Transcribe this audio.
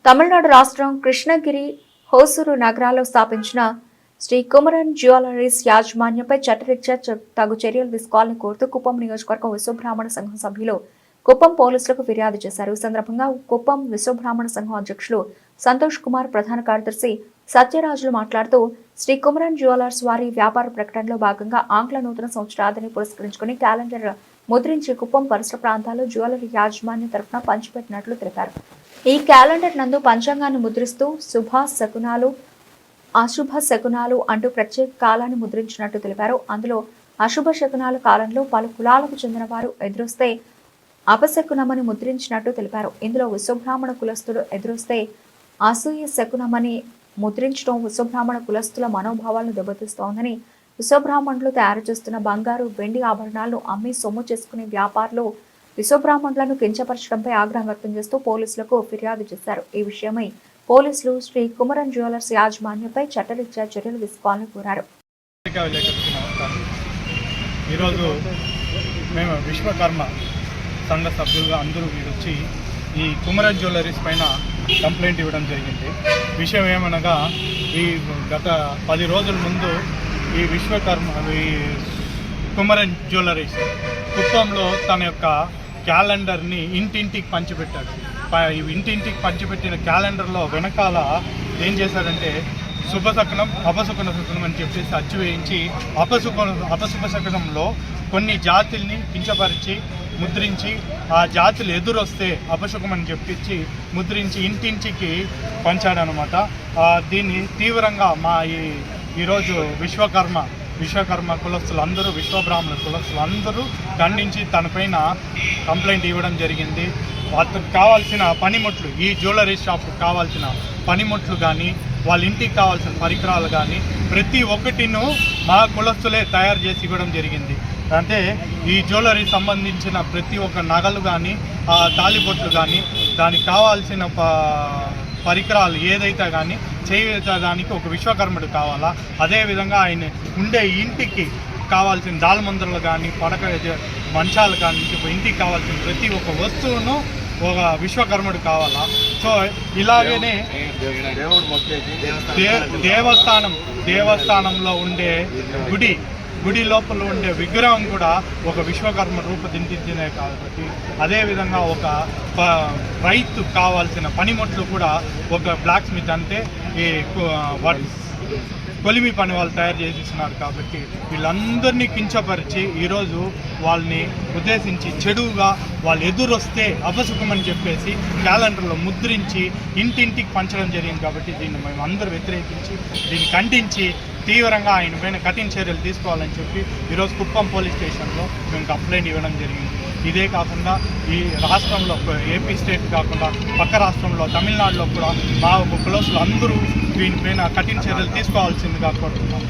తమిళనాడు రాష్ట్రం కృష్ణగిరి, హోసూరు నగరాల్లో స్థాపించిన శ్రీ కుమరన్ జ్యువెలరీస్ యాజమాన్యంపై చట్టరీత్యా తగు చర్యలు తీసుకోవాలని కోరుతూ కుప్పం నియోజకవర్గం విశ్వబ్రాహ్మణ సంఘం సభ్యులు కుప్పం పోలీసులకు ఫిర్యాదు చేశారు. ఈ సందర్భంగా కుప్పం విశ్వబ్రాహ్మణ సంఘం అధ్యక్షులు సంతోష్ కుమార్, ప్రధాన కార్యదర్శి సత్యరాజులు మాట్లాడుతూ శ్రీ కుమరన్ జ్యువెలర్స్ వారి వ్యాపార ప్రకటనలో భాగంగా ఆంగ్ల నూతన సంవత్సరాన్ని పురస్కరించుకుని క్యాలెండర్ ముద్రించి కుప్పం పరిసర ప్రాంతాల్లో జ్యువెలరీ యాజమాన్యం తరఫున పంచిపెట్టినట్లు తెలిపారు. ఈ క్యాలెండర్ నందు పంచాంగాన్ని ముద్రిస్తూ శుభ శకునాలు, అశుభ శకునాలు అంటూ ప్రత్యేక కాలాన్ని ముద్రించినట్టు తెలిపారు. అందులో అశుభ శకునాల కాలంలో పలు కులాలకు చెందిన వారు ఎదురొస్తే అపశకునమని ముద్రించినట్టు తెలిపారు. ఇందులో విశ్వబ్రాహ్మణ కులస్తులు ఎదురొస్తే అసూయ శకునమని ముద్రించడం విశ్వబ్రాహ్మణ కులస్తుల మనోభావాలను దెబ్బతీస్తోందని, విశ్వబ్రాహ్మణులు తయారు చేస్తున్న బంగారు, వెండి ఆభరణాలను అమ్మి సొమ్ము చేసుకునే వ్యాపారులు విశ్వబ్రాహ్మణులను కించపరచడంపై ఆగ్రహం వ్యక్తం చేస్తూ పోలీసులకు ఫిర్యాదు చేశారు. ఈ విషయమై పోలీసులు శ్రీ కుమరన్ జ్యువెలర్స్ యాజమాన్యంపై చట్టరీత్యా చర్యలు తీసుకోవాలని కోరారు. ఈరోజు మేము విశ్వకర్మ సంఘ సభ్యులుగా అందరూ మీరు వచ్చి ఈ కుమరన్ జ్యువెలరీస్ పైన కంప్లైంట్ ఇవ్వడం జరిగింది. విషయం ఏమనగా ఈ గత 10 రోజుల ముందు ఈ కుమరన్ జ్యువెలరీస్ కుప్పంలో తన యొక్క క్యాలెండర్ని ఇంటింటికి పంచిపెట్టాడు. ఇంటింటికి పంచిపెట్టిన క్యాలెండర్లో వెనకాల ఏం చేశాడంటే శుభశకునం, అపశకున శకునం అని చెప్పేసి అచ్చు వేయించి అపశుభ శకునంలో కొన్ని జాతుల్ని కించపరిచి ముద్రించి, ఆ జాతులు ఎదురొస్తే అపశకునం అని చెప్పించి ముద్రించి ఇంటింటికి పంచాడనమాట. దీన్ని తీవ్రంగా మా ఈరోజు విశ్వకర్మ కులస్తులందరూ, విశ్వబ్రాహ్మణ కులస్తులందరూ ఖండించి తనపైన కంప్లైంట్ ఇవ్వడం జరిగింది. అతనికి కావాల్సిన పనిముట్లు, ఈ జ్యువెలరీ షాప్కి కావాల్సిన పనిముట్లు కానీ, వాళ్ళ ఇంటికి కావాల్సిన పరికరాలు కానీ ప్రతి ఒక్కటిను మా కులస్తులే తయారు చేసి ఇవ్వడం జరిగింది. అంటే ఈ జ్యువెలరీ సంబంధించిన ప్రతి ఒక్క నగలు కానీ, తాళిబొట్లు కానీ, దానికి కావాల్సిన పరికరాలు ఏదైతే కానీ చేయడానికి ఒక విశ్వకర్ముడు కావాలా. అదేవిధంగా ఆయన ఉండే ఇంటికి కావాల్సిన దాల్మందరలు కానీ, పడక మంచాలు కానీ, ఇంటికి కావాల్సిన ప్రతి ఒక్క వస్తువును ఒక విశ్వకర్ముడు కావాలా. సో ఇలాగనే దేవస్థానంలో ఉండే గుడి లోపల ఉండే విగ్రహం కూడా ఒక విశ్వకర్మ రూపొందించినే కాబట్టి, అదేవిధంగా ఒక రైతు కావాల్సిన పనిముట్లు కూడా ఒక బ్లాక్ స్మిత్ అంటే ఈ కొలిమి పని వాళ్ళు తయారు చేసిస్తున్నారు. కాబట్టి వీళ్ళందరినీ కించపరిచి ఈరోజు వాళ్ళని ఉద్దేశించి చెడుగా వాళ్ళు ఎదురొస్తే అపశకుమని చెప్పేసి క్యాలెండర్లో ముద్రించి ఇంటింటికి పంచడం జరిగింది. కాబట్టి దీన్ని మేము అందరూ వ్యతిరేకించి, దీన్ని ఖండించి తీవ్రంగా ఆయన పైన కఠిన చర్యలు తీసుకోవాలని చెప్పి ఈరోజు కుప్పం పోలీస్ స్టేషన్లో మేము కంప్లైంట్ ఇవ్వడం జరిగింది. ఇదే కాకుండా ఈ రాష్ట్రంలో, ఏపీ స్టేట్ కాకుండా పక్క రాష్ట్రంలో తమిళనాడులో కూడా మా కులస్తులు అందరూ దీనిపైన కఠిన చర్యలు తీసుకోవాల్సిందిగా కోరుతున్నాం.